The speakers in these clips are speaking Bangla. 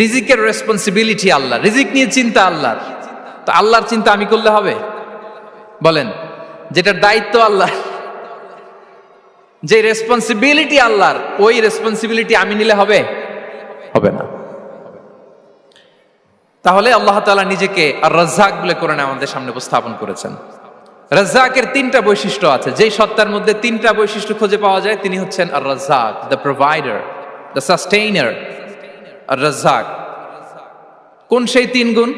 রিজিকের রেসপন্সিবিলিটি আল্লাহ, রিজিক নিয়ে চিন্তা আল্লাহর। তো আল্লাহর চিন্তা আমি করলে হবে? বলেন, যেটার দায়িত্ব আল্লাহ, যে রেসপন্সিবিলিটি আল্লাহর, ওই রেসপন্সিবিলিটি আমি নিলে হবে? হবে না। তাহলে আল্লাহ তাআলা নিজেকে আর রাজ্জাক বলে কোরআনে আমাদের সামনে উপস্থাপন করেছেন। রাজ্জাকের তিনটা বৈশিষ্ট্য আছে, যেই সত্তার মধ্যে তিনটা বৈশিষ্ট্য খুঁজে পাওয়া যায় তিনি হচ্ছেন আর রাজ্জাক, দ্য প্রোভাইডার, দ্য সাস্টেইনার। আর রাজ্জাক কোন সেই তিন গুণ?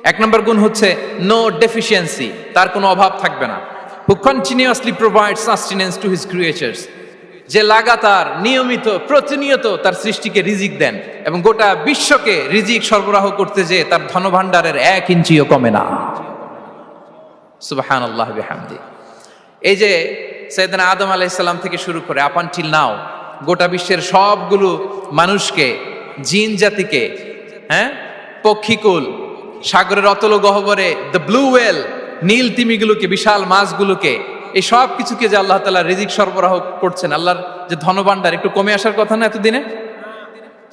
এক নম্বর গুণ হচ্ছে নো ডেফিসিয়েন্সি, তার কোনো অভাব থাকবে না। হু continuously provide sustenance to his creatures, যে লাগাতার নিয়মিত প্রতিনিয়ত তার সৃষ্টিকে রিজিক দেন এবং গোটা বিশ্বকে রিজিক সরবরাহ করতে যে তার ধনভাণ্ডারের 1 ইঞ্চিও কমে না। সুবহানাল্লাহ বিহামদি। এই যে সাইয়েদনা আদম আলাইহিস সালাম থেকে শুরু করে আপ আনটিল নাও গোটা বিশ্বের সবগুলো মানুষকে, জিন জাতিকে, পক্ষীকুল, সাগরের অতল গহ্বরে দ্য ব্লু ওয়েল, নীল তিমিগুলোকে, বিশাল মাছগুলোকে, এই সব কিছুকে যে আল্লাহ তাআলা রিজিক সরবরাহ করছেন, আল্লাহর যে ধনভাণ্ডার একটু কমে আসার কথা না এতদিনে?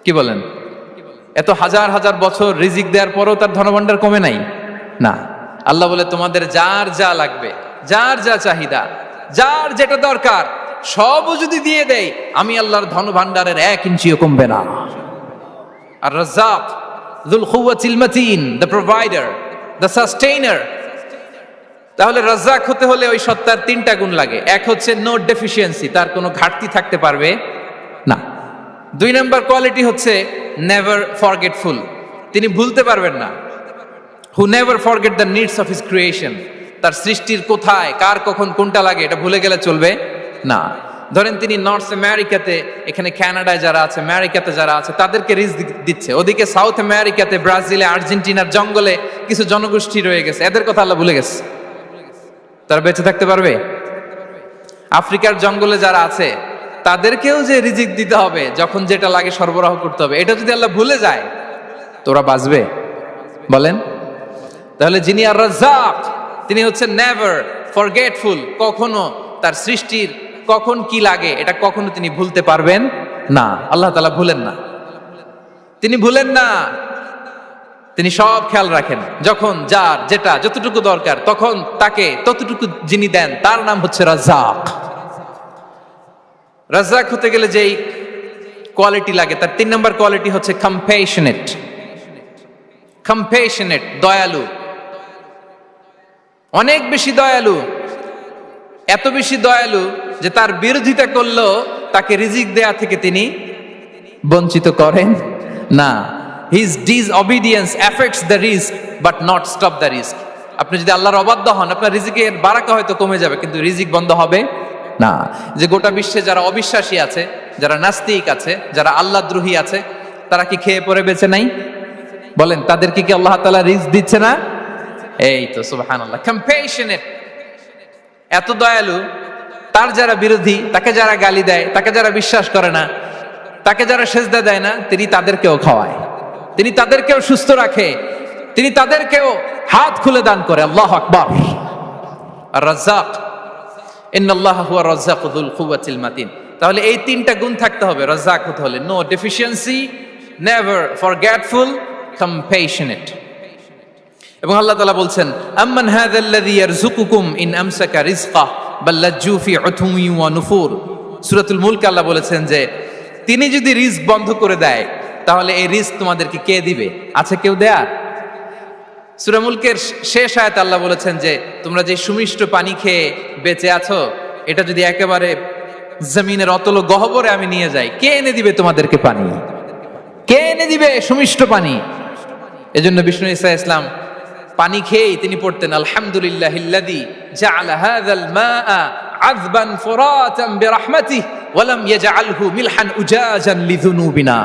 কি বলেন? এত হাজার হাজার বছর রিজিক দেওয়ার পরও তার ধনভাণ্ডার কমে নাই না। আল্লাহ বলে তোমাদের যার যা লাগবে, যার যা চাহিদা, যার যেটা দরকার সবও যদি দিয়ে দেই, আমি আল্লাহর ধনভাণ্ডারের 1 ইঞ্চিও কমবে না। আর Razzak যুল কুওয়াতিল মাতিন, the provider, the sustainer. তাহলে রাজ্জাক হতে হলে ওই সত্তার তিনটা গুণ লাগে। এক হচ্ছে নো ডেফিসিয়েন্সি, তার কোনো ঘাটতি থাকতে পারবে না। 2 নম্বর কোয়ালিটি হচ্ছে নেভার ফরগেটফুল, তিনি ভুলতে পারবেন না। Who never forget the needs of his creation, তার সৃষ্টির কোথায় কার কখন কোনটা লাগে এটা ভুলে গেলে চলবে না। ধরেন তিনি নর্থ আমেরিকাতে, এখানে কানাডায় যারা আছে, আমেরিকাতে যারা আছে, তাদেরকে রিজিক দিচ্ছে। ওদিকে সাউথ আমেরিকাতে, ব্রাজিলে, আর্জেন্টিনার জঙ্গলে কিছু জনগোষ্ঠী রয়ে গেছে, এদের কথা আল্লাহ ভুলে গেছে। তারা বেঁচে থাকতে পারবে? আফ্রিকার জঙ্গলে যারা আছে তাদেরকেও যে রিজিক দিতে হবে, যখন যেটা লাগে সরবরাহ করতে হবে, এটা যদি আল্লাহ ভুলে যায় তোরা বাঁচবে? বলেন। তাহলে যিনি আর রাজ্জাক তিনি হচ্ছেন নেভার ফরগেটফুল, কখনো তার সৃষ্টির কখন কি লাগে এটা কখনো তিনি ভুলতে পারবেন না। আল্লাহ তাআলা ভুলেন না, তিনি ভুলেন না, তিনি সব খেয়াল রাখেন। যখন যার যেটা যতটুকু দরকার তখন তাকে ততটুকু যিনি দেন তার নাম হচ্ছে রাজ্জাক। রাজ্জাক হতে গেলে যেই কোয়ালিটি লাগে তার 3 নম্বর কোয়ালিটি হচ্ছে কম্প্যাশনেট। কম্প্যাশনেট, দয়ালু, অনেক বেশি দয়ালু। এত বেশি দয়ালু যে তার বিরোধিতা করলেও তাকে রিজিক দেয়া থেকে তিনি বঞ্চিত করেন না। His disobedience affects the risk but not stop the risk. আপনি যদি আল্লাহর অবাধ্য হন, আপনার রিজিকের বারাকা হয়তো কমে যাবে কিন্তু রিজিক বন্ধ হবে না। যে গোটা বিশ্বে যারা অবিশ্বাসী আছে, যারা নাস্তিক আছে, যারা আল্লাহদ্রোহী আছে, তারা কি খেয়ে পরে বেঁচে নাই? বলেন, তাদেরকে কি আল্লাহ তাআলা রিজিক দিচ্ছে না? এই তো সুবহানাল্লাহ। কম্প্যাশনেট, এত দয়ালু, তার যারা বিরোধী, তাকে যারা গালি দেয়, তাকে যারা বিশ্বাস করে না, তাকে যারা সেজদা দেয় না, তিনি তাদেরকেও খাওয়ায়, তিনি তাদেরকেও সুস্থ রাখে, তিনি তাদেরকেও হাত খুলে দান করে। আল্লাহু আকবার। আর রাজ্জাক, ইন্নাল্লাহা হুয়া রাজ্জাকু যুল কুওয়াতিল মাতিন। তাহলে এই তিনটা গুণ থাকতে হবে রাজ্জাক হতে হলে: no deficiency, never forgetful, compassionate. এবং আল্লাহ তাআলা বলছেন, আম্মান হাযাল্লাযী ইয়ারযুকুকুম ইন আমসাকা রিজকাহ বাল লাজ্জু ফি উতুওয়ি ওয়া নুফুর। সূরাতুল মুলক আল্লাহ বলেছেন যে তিনি যদি রিজক বন্ধ করে দেয় তাহলে এই রিজক তোমাদেরকে কে দিবে? আছে কেউ দেয়ার? সূরা মুলকের শেষ আয়াতে আল্লাহ বলেছেন যে তোমরা যে সুমিষ্ট পানি খেয়ে বেঁচে আছো, এটা যদি একেবারে জমিনের অতল গহ্বরে আমি নিয়ে যাই, কে এনে দিবে তোমাদেরকে পানি? কে এনে দিবে সুমিষ্ট পানি? এজন্য বিষ্ণু ঈসা ইসলাম পানি খেয়েই তিনি পড়তেন, আলহামদুলিল্লাহিল্লাযী জাআলা হাযাল মাআ আযবান ফুরাতান বিরাহমাতিহি ওয়া লাম ইয়াজআলহু মিলহান উজাজান লিযুনুবিনা।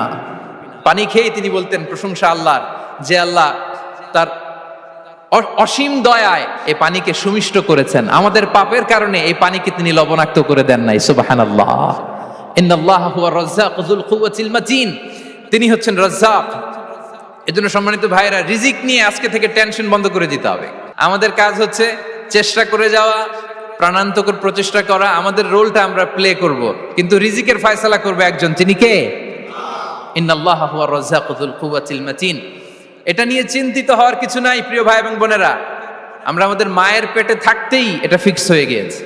পানি খেয়েই তিনি বলতেন প্রশংসা আল্লাহর, যে আল্লাহ তার অসীম দয়ায় এই পানিকে সুমিষ্ট করেছেন, আমাদের পাপের কারণে এই পানিকে তিনি লবণাক্ত করে দেন নাই। সুবহানাল্লাহ। ইন্নাল্লাহা হুয়া রাজ্জাকু যুল কুওয়াতিল মাতিন, তিনি হচ্ছেন রাজ্জাক। এজন্য সম্মানিত ভাইরা, রিজিক নিয়ে আজকে থেকে টেনশন বন্ধ করে দিতে হবে। আমাদের কাজ হচ্ছে চেষ্টা করে যাওয়া, প্রাণান্তকর প্রচেষ্টা করা, আমাদের রোলটা আমরা প্লে করব, কিন্তু রিজিকের ফয়সালা করবে একজন। তিনি কে? ইন্নাল্লাহা হুয়ার রাজ্জাকু যুল কুওয়াতিল মাতিন। এটা নিয়ে চিন্তিত হওয়ার কিছু নাই প্রিয় ভাই এবং বোনেরা। আমরা আমাদের মায়ের পেটে থাকতেই এটা ফিক্স হয়ে গিয়েছে।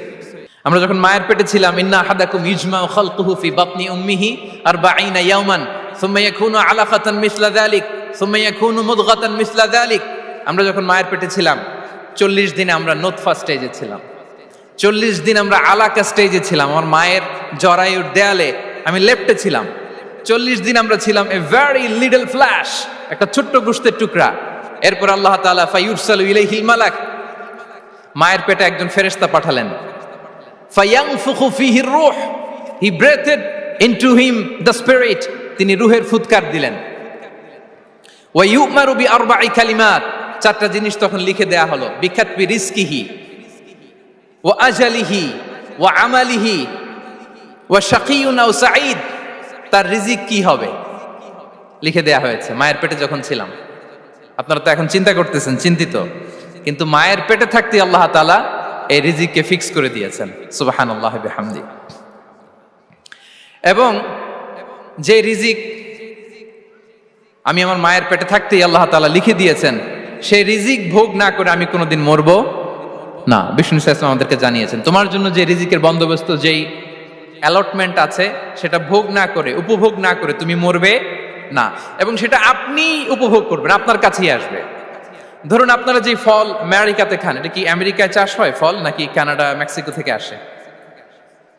আমরা যখন মায়ের পেটে ছিলাম, ইন্না আহাদাকুম ইজমাউ খালকুহু ফি বাতনি উম্মিহি 40 ইয়াওমান সুম্মা ইয়াকুনু আলাকাতান মিসলা যালিক সুম্মা ইয়াকুনু মুদগাতান মিসলা যালিক। আমরা যখন মায়ের পেটে ছিলাম 40 দিনে আমরা নুতফা স্টেজে ছিলাম, 40 দিন আমরা আলাকা স্টেজে ছিলাম। আমার মায়ের জরায়ুর দেয়ালে আমি লেপ্টে ছিলাম। 40 দিন আমরা ছিলাম এ ভেরি লিটল ফ্ল্যাশ, একটা ছোট্ট গোশতের টুকরা। এরপর আল্লাহ তাআলা ফায়ুরসালু ইলাইহিল মালাক, মায়ের পেটে একজন ফেরেশতা পাঠালেন। ফায়ানফুখু ফিহির রূহ, he breathed into him the spirit, তিনি রূহের ফুৎকার দিলেন। ওয়া ইউমারু বিআরবা'i কালিমাত, 4টা জিনিস তখন লিখে দেয়া হলো। বিকাতবি রিজকিহি ওয়া আজালিহি ওয়া আমালিহি ওয়া শাকিয়ুন আও সাঈদ, তার রিজিক কি হবে লিখে দেয়া হয়েছে মায়ের পেটে যখন ছিলাম। আপনারা তো এখন চিন্তা করতেছেন, চিন্তিত, কিন্তু মায়ের পেটে থাকতে আল্লাহ তাআলা এই রিজিককে ফিক্স করে দিয়েছেন। সুবহানাল্লাহ বিহামদি। এবং যে রিজিক আমি আমার মায়ের পেটে থাকতেই আল্লাহ তাআলা লিখে দিয়েছেন, সেই রিজিক ভোগ না করে আমি কোনোদিন মরবো না। বিষ্ণু ইসলাম আমাদেরকে জানিয়েছেন, তোমার জন্য যে রিজিকের বন্দোবস্ত, যেই অ্যালটমেন্ট আছে, সেটা ভোগ না করে, উপভোগ না করে তুমি মরবে না। এবং সেটা আপনি উপভোগ করবেন, আপনার কাছেই আসবে। ধরুন আপনারা যে ফল আমেরিকাতে খান, এটা কি আমেরিকায় চাষ হয় ফল, নাকি কানাডা মেক্সিকো থেকে আসে?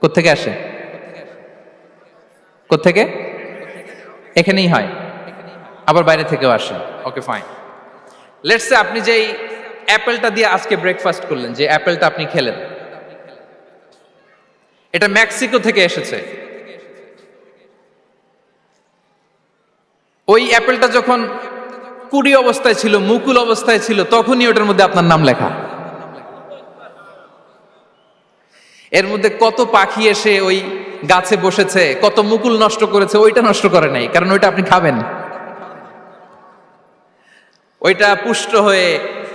কোত্থেকে আসে? কোত্থেকে? এখানেই হয়, আবার বাইরে থেকেও আসে। Okay fine. লেটস সে আপনি যেই অ্যাপেলটা দিয়ে আজকে ব্রেকফাস্ট করলেন, যে অ্যাপেলটা আপনি খেলেন, এটা মেক্সিকো থেকে এসেছে। ওই অ্যাপেলটা যখন কুড়ি অবস্থায় ছিল, মুকুল অবস্থায় ছিল, তখনই ওটার মধ্যে আপনার নাম লেখা। এর মধ্যে কত পাখি এসে ওই গাছে বসেছে, কত মুকুল নষ্ট করেছে, ওইটা নষ্ট করে নাই, কারণ ওইটা আপনি খাবেন। ওইটা পুষ্ট হয়ে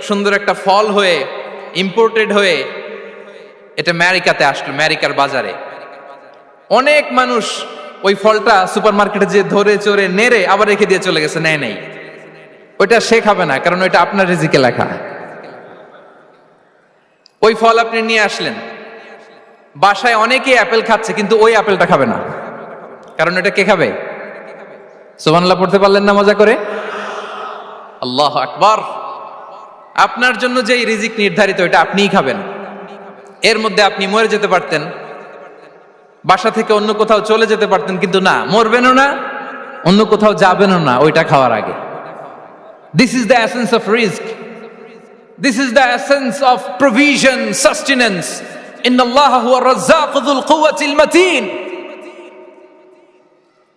সুন্দর একটা ফল হয়ে ইম্পোর্টেড হয়ে এটা আমেরিকাতে আসলো, আমেরিকার বাজারে। অনেক মানুষ ওই ফলটা সুপার মার্কেটে যে ধরে চড়ে নেড়ে আবার রেখে দিয়ে চলে গেছে, নেয় নেই। ওইটা সে খাবে না, কারণ ওইটা আপনার রিজিকে লেখা। ওই ফল আপনি নিয়ে আসলেন, বাসায় অনেকেই অ্যাপেল খাচ্ছে, কিন্তু ওই অ্যাপেলটা খাবে না, কারণ এটা কে খাবে? সুবহানাল্লাহ পড়তে পারলেন না মজা করে? আল্লাহু আকবার। আপনার জন্য যে রিজিক নির্ধারিত, এটা আপনিই খাবেন। এর মধ্যে আপনি মরে যেতে পারতেন, বাসা থেকে অন্য কোথাও চলে যেতে পারতেন, কিন্তু না, মরবেনও না, অন্য কোথাও যাবেনও না ওইটা খাওয়ার আগে। This is the essence of risk, this is the essence of provision, sustenance. ইন্নাল্লাহা হুয়ার রাজ্জাকু যুল কুওয়াতিল মাতিন।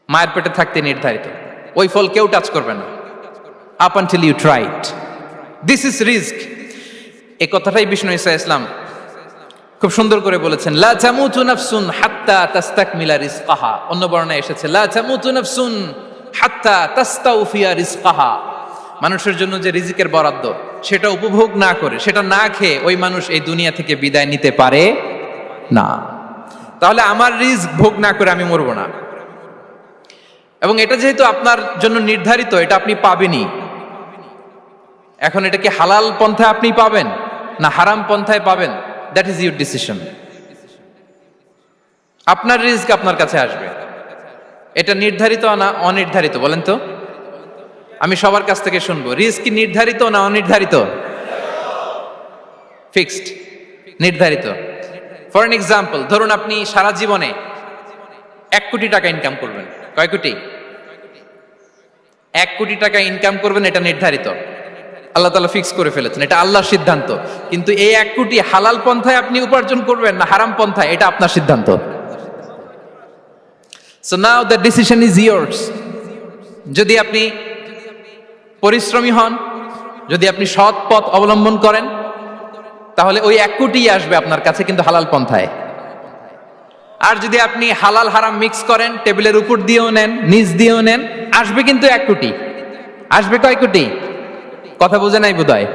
মায়ের পেটে থাকতে নির্ধারিত, ওই ফল কেউ টাচ করবে না up until you try it. This is risk. এই কথাটাই বিষ্ণু ঈসা ইসলাম খুব সুন্দর করে বলেছেন, লা তামুতু নাফসুন হাত্তা তাস্তাকমিলা রিজকাহা। অন্য বর্ণনায় এসেছে লা তামুতু নাফসুন হাত্তা তাস্তাউফিয়া রিজকাহা। মানুষের জন্য যে রিজিকের বরাদ্দ, সেটা উপভোগ না করে, সেটা না খেয়ে ওই মানুষ এই দুনিয়া থেকে বিদায় নিতে পারে না। তাহলে আমার রিস্ক ভোগ না করে আমি মরবো না। এবং এটা যেহেতু আপনার জন্য নির্ধারিত, এটা আপনি পাবেনই। এখন এটা কি হালাল পন্থায় আপনি পাবেন না হারাম পন্থায় পাবেন, দ্যাট ইজ ইউর ডিসিশন। আপনার রিস্ক আপনার কাছে আসবে। এটা নির্ধারিত না অনির্ধারিত বলেন তো? আমি সবার কাছ থেকে শুনবো, রিস্ক কি নির্ধারিত না অনির্ধারিত? ফিক্সড, নির্ধারিত। ফর এন এক্সাম্পল, ধরুন আপনি সারা জীবনে 1 কোটি টাকা ইনকাম করবেন। কয় কোটি? 1 কোটি টাকা ইনকাম করবেন, এটা নির্ধারিত, আল্লাহ তাআলা ফিক্স করে ফেলেছেন, এটা আল্লাহর সিদ্ধান্ত। কিন্তু এই 1 কোটি হালাল পন্থায় আপনি উপার্জন করবেন না হারাম পন্থায়, এটা আপনার সিদ্ধান্ত। So now the decision is years. যদি আপনি পরিশ্রমী হন, যদি আপনি সৎ পথ অবলম্বন করেন, তাহলে ওই 1 কোটি আসবে আপনার কাছে, কিন্তু হালাল পন্থায়। আর যদি আপনি হালাল হারাম মিক্স করেন, টেবিলের উপর দিয়েও নেন, নিচ দিয়েও নেন, আসবে কিন্তু 1 কোটি। আসবে কয় কোটি? কথা বোঝে নাই বোধহয়।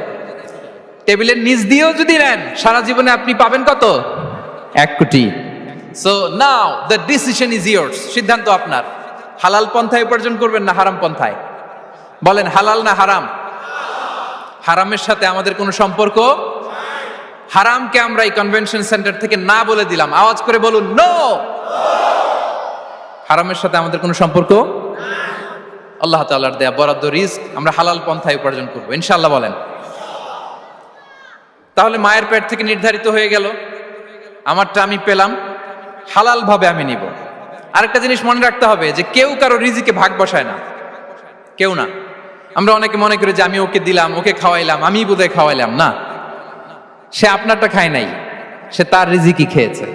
টেবিলের নিচ দিয়েও যদি নেন, সারা জীবনে আপনি পাবেন কত? 1 কোটি। So now the decision is years. সিদ্ধান্ত আপনার। হালাল পন্থায় উপার্জন করবেন না হারাম পন্থায়? বলেন হালাল না হারাম? হারামের সাথে আমাদের কোনো সম্পর্ক? হারামকে আমরা এই কনভেনশন সেন্টার থেকে না বলে দিলাম, আওয়াজ করে বলুন নো। হারামের সাথে আমাদের কোনো সম্পর্ক? আল্লাহ তাআলার দেয়া বরাদ্দ রিস্ক আমরা হালাল পন্থায় উপার্জন করবো ইনশাআল্লাহ। বলেন। তাহলে মায়ের পেট থেকে নির্ধারিত হয়ে গেল, আমারটা আমি পেলাম, হালাল ভাবে আমি নিব। আরেকটা জিনিস মনে রাখতে হবে যে কেউ কারো রিজিকে ভাগ বসায় না, কেউ না। আমরা অনেকে মনে করি যে আমি ওকে দিলাম, ওকে খাওয়াইলাম, আমি বোধহয় খাওয়াইলাম। না, সে আপনারটা খায় নাই, সে তার রিজিকই খেয়েছে।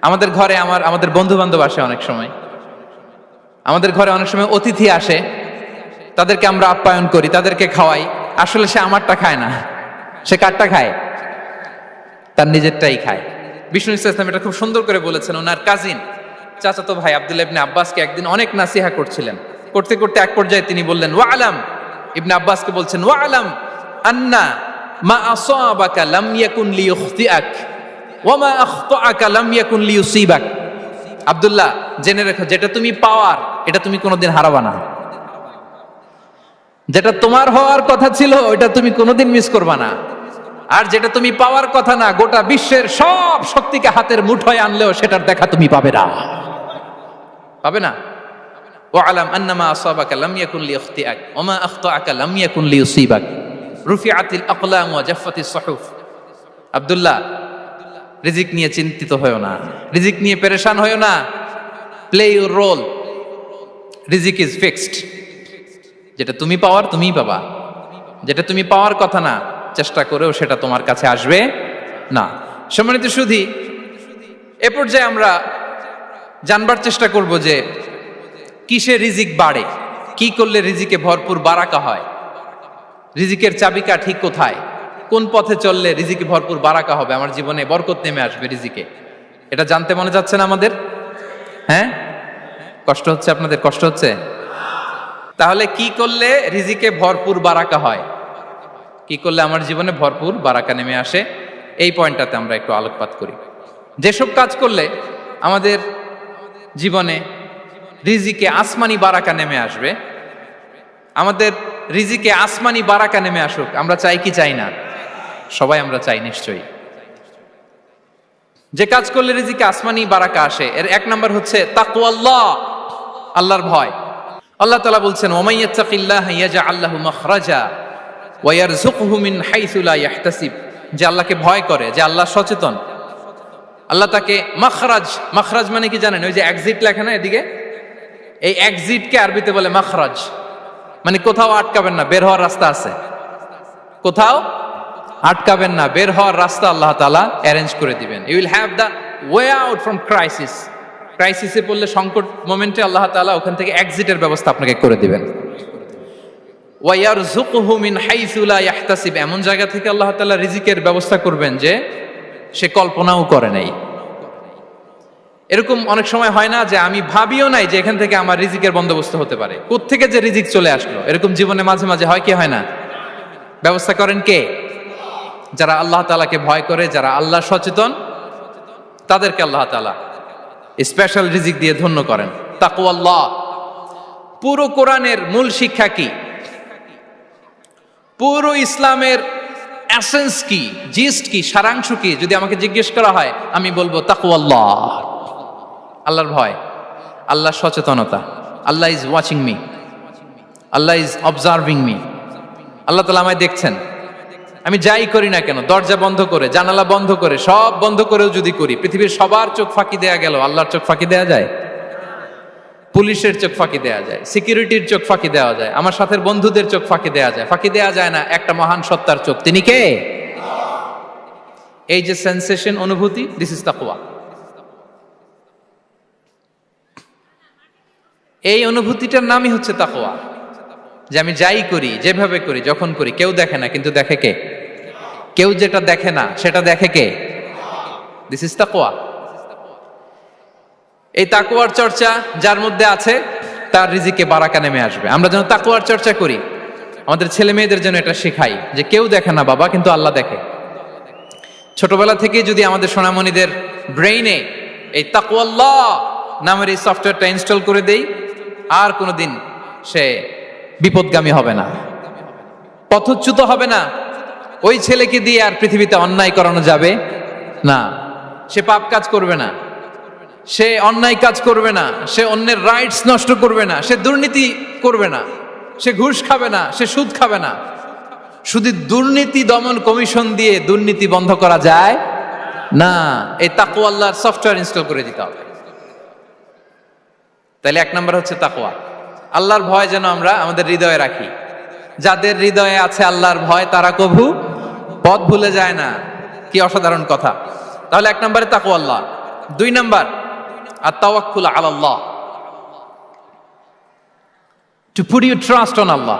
আমাদের ঘরে আমাদের বন্ধু বান্ধব আসে অনেক সময়, আমাদের ঘরে অনেক সময় অতিথি আসে, তাদেরকে আমরা আপ্যায়ন করি, তাদেরকে খাওয়াই। আসলে সে আমারটা খায় না, সে কারটা খায়? তার নিজেরটাই খায়। বিষ্ণু ইসলাম এটা খুব সুন্দর করে বলেছেন। ওনার কাজিন চাচাতো ভাই আব্দুল্লাহ ইবনে আব্বাসকে একদিন অনেক নাসিহা করছিলেন। করতে করতে এক পর্যায়ে তিনি বললেন, ওয়া আলাম, ইবনে আব্বাসকে বলছেন, ওয়া আলাম আন্না মা আসাবাকা লাম ইয়াকুন লিইখতিআক ওয়া মা আখতাআকা লাম ইয়াকুন লিইউসিবাক। আব্দুল্লাহ, জেনে রেখো, যেটা তুমি পাওয়ার এটা তুমি কোনোদিন হারাবা না। যেটা তোমার হওয়ার কথা ছিল ওটা তুমি কোনোদিন মিস করবা না। আর যেটা তুমি পাওয়ার কথা না, গোটা বিশ্বের সব শক্তিকে হাতের মুঠোয় আনলেও সেটার দেখা তুমি পাবে না, পাবে না। ওয়া আলাম আন্নামা আসাবাকা লাম ইয়াকুন লিইখতিআক ওয়া মা আখতাআকা লাম ইয়াকুন লিইউসিবাক রুফিআতিল আকলাম ওয়া জাফফাতিস সুহুফ। আব্দুল্লাহ, রিজিক নিয়ে চিন্তিত হয়ো না, রিজিক নিয়ে পেরেশান হয়ো না। প্লে ইউর রোল, রিজিক ইজ ফিক্সড। যেটা তুমি পাওয়ার তুমিই পাবা, যেটা তুমি পাওয়ার কথা না চেষ্টা করেও সেটা তোমার কাছে আসবে না। সম্মানিত সুধী, এ পর্যায়ে আমরা জানবার চেষ্টা করব যে কিসে রিজিক বাড়ে, কি করলে রিজিকে ভরপুর বারাকা হয়, রিজিকের চাবিকা ঠিক কোথায়, কোন পথে চললে রিজিকে ভরপুর বারাকা হবে, আমার জীবনে বরকত নেমে আসবে রিজিকে। এটা জানতে মনে যাচ্ছে না আমাদের? হ্যাঁ, কষ্ট হচ্ছে আপনাদের? কষ্ট হচ্ছে? তাহলে কি করলে রিজিকে ভরপুর বারাকা হয়, কি করলে আমার জীবনে ভরপুর বারাকা নেমে আসে, এই পয়েন্টটাতে আমরা একটু আলোকপাত করি। যেসব কাজ করলে আমাদের জীবনে রিজিকে আসমানি বারাকা নেমে আসবে, আমাদের রিজিকে আসমানি বারাকা নেমে আসুক, আমরা চাই কি চাই না? সবাই আমরা চাই নিশ্চয়ই। যে কাজ করলে রিজিকে আসমানি বারাকা আসে, এর এক নাম্বার হচ্ছে তাকওয়াল্লাহ, আল্লাহর ভয়। আল্লাহ তাআলা বলছেন, ওয়া ইয়াত্তাকিল্লাহা ইয়াজআল লাহু মাখরাজা ওয়া ইয়ারযুকহু মিন হাইসু লা ইয়াহতাসিব। যে আল্লাহকে ভয় করে, যে আল্লাহ সচেতন, আল্লাহ তাকে মাখরাজ, মাখরাজ মানে কি জানেন? ওই যে এক্সিট লেখা না এদিকে, এই এক্সিটকে আরবিতে বলে মাখরাজ, মানে কোথাও আটকাবেন না, বের হওয়ার রাস্তা আছে, কোথাও আটকাবেন না, বের হওয়ার রাস্তা আল্লাহ তাআলা অ্যারেঞ্জ করে দিবেন। You will have the way out from crisis. ক্রাইসিসে পড়লে, সংকট মোমেন্টে আল্লাহ তাআলা ওখান থেকে এক্সিটের ব্যবস্থা আপনাকে করে দিবেন। ওয়া ইয়ারযুকহু মিন হাইসু লা ইয়াহতাসিব, এমন জায়গা থেকে আল্লাহ তাআলা রিজিকের ব্যবস্থা করবেন যে সে কল্পনাও করে নাই। এরকম অনেক সময় হয় না যে আমি ভাবিও নাই যে এখান থেকে আমার রিজিকের বন্দোবস্ত হতে পারে, কোত্থেকে যে রিজিক চলে আসলো, এরকম জীবনে মাঝে মাঝে হয় কি হয় না? ব্যবস্থা করেন কে? যারা আল্লাহ তাআলাকে ভয় করে, যারা আল্লাহ সচেতন, তাদেরকে আল্লাহ তাআলা স্পেশাল রিজিক দিয়ে ধন্য করেন। তাকওয়াল্লাহ। পুরো কোরআনের মূল শিক্ষা কি? পুরো ইসলামের এসেন্স কি, জিস্ট কি, সারাংশ কি যদি আমাকে জিজ্ঞেস করা হয়, আমি বলবো তাকওয়াল্লাহ, আল্লাহর ভয়, আল্লাহর সচেতনতা। আল্লাহ ইজ ওয়াচিং মি, আল্লাহ ইজ অবজার্ভিং মি। আল্লাহ তাআলা আমায় দেখছেন, আমি যাই করি না কেন, দরজা বন্ধ করে, জানালা বন্ধ করে, সব বন্ধ করেও যদি করি, পৃথিবীর সবার চোখ ফাঁকি দেয়া গেল, আল্লাহর চোখ ফাঁকি দেয়া যায়? পুলিশের চোখ ফাঁকি দেয়া যায়, সিকিউরিটির চোখ ফাঁকি দেওয়া যায়, আমার সাথের বন্ধুদের চোখ ফাঁকি দেয়া যায়, ফাঁকি দেয়া যায় না একটা মহান সত্তার চোখ। তিনি কে? এই যে সেন্সেশন, অনুভূতি, দিস ইজ তাকওয়া। এই অনুভূতিটার নামই হচ্ছে তাকওয়া, যে আমি যাই করি, যেভাবে করি, যখন করি, কেউ দেখে না, কিন্তু দেখে কে? কেউ যেটা দেখে না সেটা দেখে কে? দিস ইজ তাকওয়া। এই তাকওয়ার চর্চা যার মধ্যে আছে, তার রিজিকে বারাকা নেমে আসবে। আমরা যেন তাকওয়ার চর্চা করি, আমাদের ছেলে মেয়েদের জন্য এটা শেখাই যে কেউ দেখে না বাবা, কিন্তু আল্লাহ দেখে। ছোটবেলা থেকে যদি আমাদের সোনামণিদের ব্রেইনে এই তাকওয়াল্লাহ নামের এই সফটওয়্যারটা ইনস্টল করে দেই, আর কোনোদিন সে বিপদগামী হবে না, পথচ্যুত হবে না। ওই ছেলেকে দিয়ে আর পৃথিবীতে অন্যায় করানো যাবে না। সে পাপ কাজ করবে না, সে অন্যায় কাজ করবে না, সে অন্যের রাইটস নষ্ট করবে না, সে দুর্নীতি করবে না, সে ঘুষ খাবে না, সে সুদ খাবে না। শুধু দুর্নীতি দমন কমিশন দিয়ে দুর্নীতি বন্ধ করা যায় না। এই তাকওয়া আল্লাহর সফটওয়্যার ইনস্টল করে দিতে হবে। তাহলে এক নাম্বার হচ্ছে তাকওয়া। আল্লাহর ভয় যেন আমরা আমাদের হৃদয়ে রাখি। যাদের হৃদয়ে আছে আল্লাহর ভয় তারা কভু পথ ভুলে যায় না। কি অসাধারণ কথা। তাহলে এক নম্বরে তাকওয়া আল্লাহ। দুই নাম্বার আত-তাওয়াক্কুল আলাল্লাহ, to put your trust on আল্লাহ,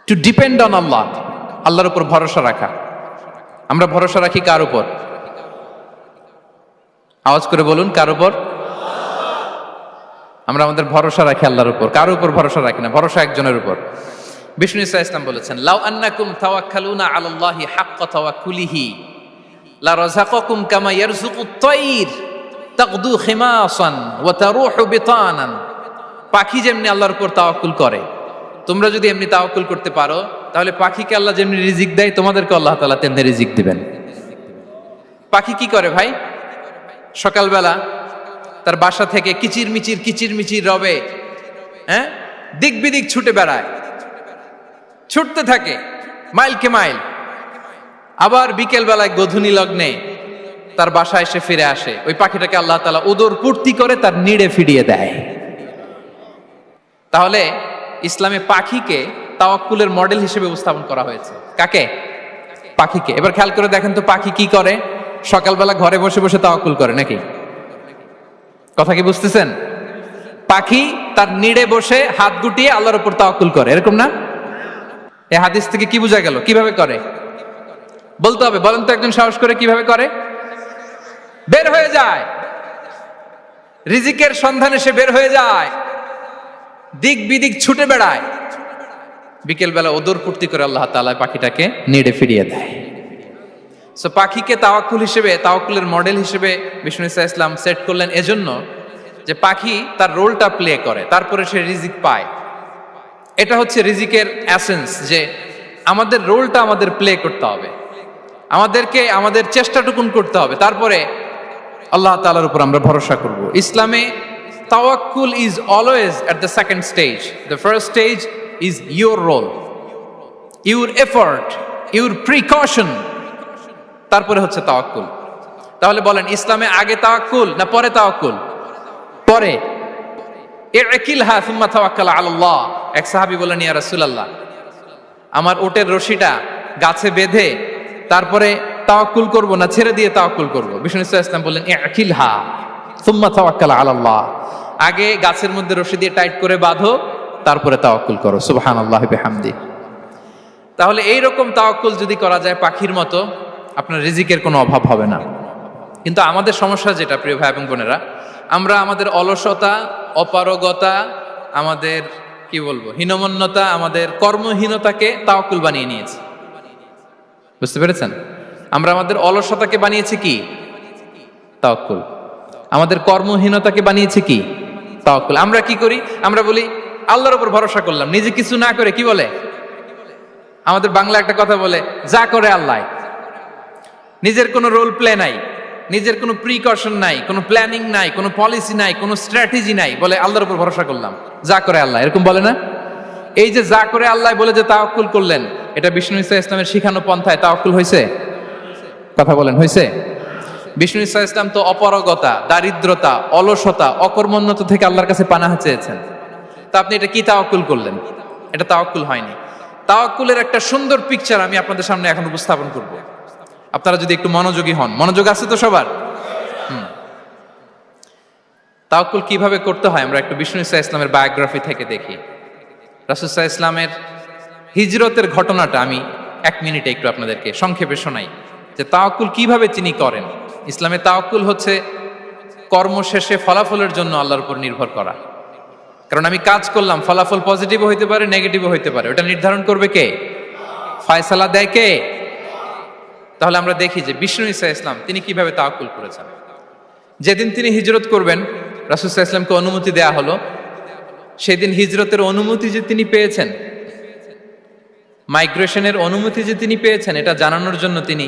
টু ডিপেন্ড অন আল্লাহ। আল্লাহর উপর ভরসা রাখা। আমরা ভরসা রাখি কার উপর? আওয়াজ করে বলুন, কার উপর? আমরা আমাদের ভরসা রাখি আল্লাহর উপর, কার উপর ভরসা রাখি না। ভরসা একজনের উপর। বিষ্ণু ইসা ইসলাম বলেছেন, লাউ আন্নাকুম তাওয়াক্কালুনা আলাল্লাহি হাক্কা তাওয়াক্কুলিহি লা রাযাকাকুম কামা ইয়ারযুকুত তায়র তাগদু খিমাসান ওয়া তারুহু বিতানান। পাখি যেমনি আল্লাহর উপর তাওয়াক্কুল করে, তোমরা যদি এমনি তাওয়াক্কুল করতে পারো তাহলে পাখিকে আল্লাহ যেমনি রিজিক দেয় তোমাদেরকে আল্লাহ তাআলা তেমনি রিজিক দিবেন। পাখি কি করে ভাই? সকালবেলা তার বাসা থেকে কিচির মিচির রবে, হ্যাঁ, দিক বিদিক ছুটে বেড়ায়, ছুটতে থাকে মাইলকে মাইল। আবার বিকেল বেলায় গোধূলি লগ্নে তার বাসায় এসে ফিরে আসে। ওই পাখিটাকে আল্লাহ তাআলা উদর পূর্তি করে তার নিড়ে ফিরিয়ে দেয়। তাহলে ইসলামে পাখিকে তাওয়াক্কুলের মডেল হিসেবে উপস্থাপন করা হয়েছে। কাকে? পাখিকে। এবার খেয়াল করে দেখেন তো পাখি কি করে? সকালবেলা ঘরে বসে বসে তাওয়াক্কুল করে নাকি? কথা কি বুঝতেছেন? পাখি তার নিড়ে বসে হাত গুটিয়ে আল্লাহর উপর তাওয়াক্কুল করে, এরকম না? এই হাদিস থেকে কি বোঝা গেল? কিভাবে করে বলতে হবে, বলেন তো একজন সাহস করে কিভাবে করে? বের হয়ে যায়, রিজিকের সন্ধানে সে বের হয়ে যায়, দিক বিদিক ছুটে বেড়ায়, বিকেল বেলা ওদর পূর্তি করে আল্লাহ তাআলা পাখিটাকে নিড়ে ফিরিয়ে দেয়। সো পাখিকে তাওয়াক্কুল হিসেবে, তাওয়াক্কুলের মডেল হিসেবে বিষ্ণু ইসা ইসলাম সেট করলেন এজন্য যে পাখি তার রোলটা প্লে করে, তারপরে সে রিজিক পায়। এটা হচ্ছে রিজিকের এসেন্স, যে আমাদের রোলটা আমাদের প্লে করতে হবে, আমাদেরকে আমাদের চেষ্টাটুকুন করতে হবে, তারপরে আল্লাহ তাআলার উপর আমরা ভরসা করব। ইসলামে তাওয়াক্কুল is always at the second stage. The first stage is your role, your effort, your precaution, তারপরে হচ্ছে তাওয়াক্কুল। তাহলে বলেন, ইসলামে আগে তাওয়াক্কুল না পরে তাওয়াক্কুল? পরে। ইকিলহা সুম্মা তাওয়াক্কাল আলাল্লাহ। এক সাহাবী বলেন, ইয়া রাসূলুল্লাহ, আমার ওটের রশিটা গাছে বেঁধে তারপরে তাওয়াক্কুল করব না ছেড়ে দিয়ে তাওয়াক্কুল করব? বিষ্ণু সাল্লাল্লাহু আলাইহি ওয়াসাল্লাম বললেন, ইকিলহা সুম্মা তাওয়াক্কাল আলাল্লাহ। আগে গাছের মধ্যে রশি দিয়ে টাইট করে বাঁধো, তারপরে তাওয়াক্কুল করো। সুবহানাল্লাহি বিহামদি। তাহলে এই রকম তাওয়াক্কুল যদি করা যায় পাখির মতো, আপনার রিজিকের কোনো অভাব হবে না। কিন্তু আমাদের সমস্যা যেটা, প্রিয় ভাই এবং বোনেরা, আমরা আমাদের অলসতা, অপারগতা, আমাদের কি বলবো হীনমন্যতা, আমাদের কর্মহীনতাকে তাওয়াক্কুল বানিয়ে নিয়েছি। বুঝতে পেরেছেন? আমরা আমাদের অলসতাকে বানিয়েছি কি? তাওয়াক্কুল। আমাদের কর্মহীনতাকে বানিয়েছি কি? তাওয়াক্কুল। আমরা কি করি? আমরা বলি আল্লাহর উপর ভরসা করলাম, নিজে কিছু না করে। কি বলে? আমাদের বাংলা একটা কথা বলে, যা করে আল্লাহ। নিজের কোনো রোল প্লে নাই, নিজের কোনো প্রিকশন নাই, কোনো প্ল্যানিং নাই, কোনো পলিসি নাই, কোনো স্ট্র্যাটেজি নাই, বলে আল্লাহর উপর ভরসা করলাম, যা করে আল্লাহ। এরকম বলে না? এই যে যা করে আল্লাহ বলে যে তাওয়াক্কুল করলেন, এটা বিষ্ণু ইসা ইসলামের শিখানো পন্থায় তাওয়াক্কুল হয়েছে? কথা বলেন, হয়েছে? বিষ্ণু ইসা ইসলাম তো অপারগতা, দারিদ্রতা, অলসতা, অকর্মণ্যতা থেকে আল্লাহর কাছে পানাহ চেয়েছেন। তা আপনি এটা কি তাওয়াক্কুল করলেন? এটা তাওয়াক্কুল হয়নি। তাওয়াক্কুলের একটা সুন্দর পিকচার আমি আপনাদের সামনে এখন উপস্থাপন করব, আপনারা যদি একটু মনোযোগী হন। মনোযোগ আছে তো সবার? তাওয়াক্কুল কিভাবে করতে হয় আমরা একটু বিষ্ণু ইসা ইসলামের বায়োগ্রাফি থেকে দেখি। রাসূল সাল্লাল্লাহু আলাইহি ওয়াসাল্লামের হিজরতের ঘটনাটা আমি 1 মিনিটে একটু আপনাদেরকে সংক্ষেপে শোনাই, যে তাওয়াক্কুল কিভাবে তিনি করেন। ইসলামে তাওয়াক্কুল হচ্ছে কর্ম শেষে ফলাফলের জন্য আল্লাহর উপর নির্ভর করা। কারণ আমি কাজ করলাম, ফলাফল পজিটিভও হইতে পারে, নেগেটিভও হইতে পারে, ওটা নির্ধারণ করবে কে? ফয়সালা দেয় কে? তাহলে আমরা দেখি যে বিষ্ণু ইসা ইসলাম তিনি কিভাবে তাওয়াক্কুল করেছেন। যেদিন তিনি হিজরত করবেন, রাসূল সাল্লাল্লাহু আলাইহি ওয়াসাল্লামকে অনুমতি দেয়া হলো সেদিন হিজরতের অনুমতি যে তিনি পেয়েছেন, মাইগ্রেশনের অনুমতি যে তিনি পেয়েছেন, এটা জানানোর জন্য তিনি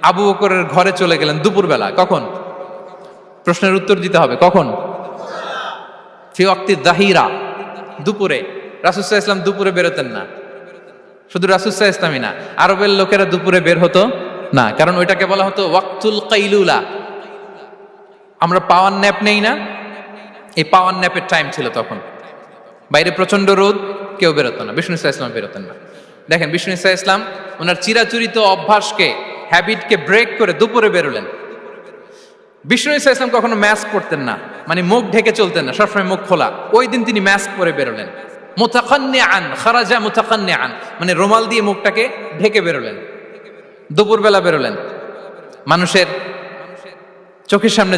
আবু বকরের ঘরে চলে গেলেন দুপুরবেলা। কখন? প্রশ্নের উত্তর দিতে হবে, কখন? ফি ওয়াক্তি যাহিরা, দুপুরে। রাসূল সাল্লাল্লাহু আলাইহি ওয়াসাল্লাম দুপুরে বেরোতেন না। শুধু রাসূল সাল্লাল্লাহু আলাইহি ওয়াসাল্লামই না, আরবের লোকেরা দুপুরে বের হতো না, কারণ ওইটাকে বলা হতো ওয়াক্তুল কাইলুলা। আমরা পাওয়ার ন্যাপ নেই না, এই পাওয়ার ন্যাপের টাইম ছিল তখন। বাইরে প্রচন্ড রোদ, কেউ বেরোতো না, বিষ্ণু সাল্লাল্লাহু আলাইহি ওয়াসাল্লাম বেরোতেন না। দেখেন, বিষ্ণু সাল্লাল্লাহু আলাইহি ওয়াসাল্লাম ওনার চিরাচরিত অভ্যাসকে, হ্যাবিটকে ব্রেক করে দুপুরে বেরোলেন। বিষ্ণু সাল্লাল্লাহু আলাইহি ওয়াসাল্লাম কখনো মাস্ক পরতেন না, মানে মুখ ঢেকে চলতেন না, সবসময় মুখ খোলা। ওই দিন তিনি মাস্ক পরে বেরোলেন। মুতাকান্নিআন, খারাজা মুতাকান্নিআন, মানে রুমাল দিয়ে মুখটাকে ঢেকে বেরোলেন, দুপুরবেলা বেরোলেন, মানুষের চোখের সামনে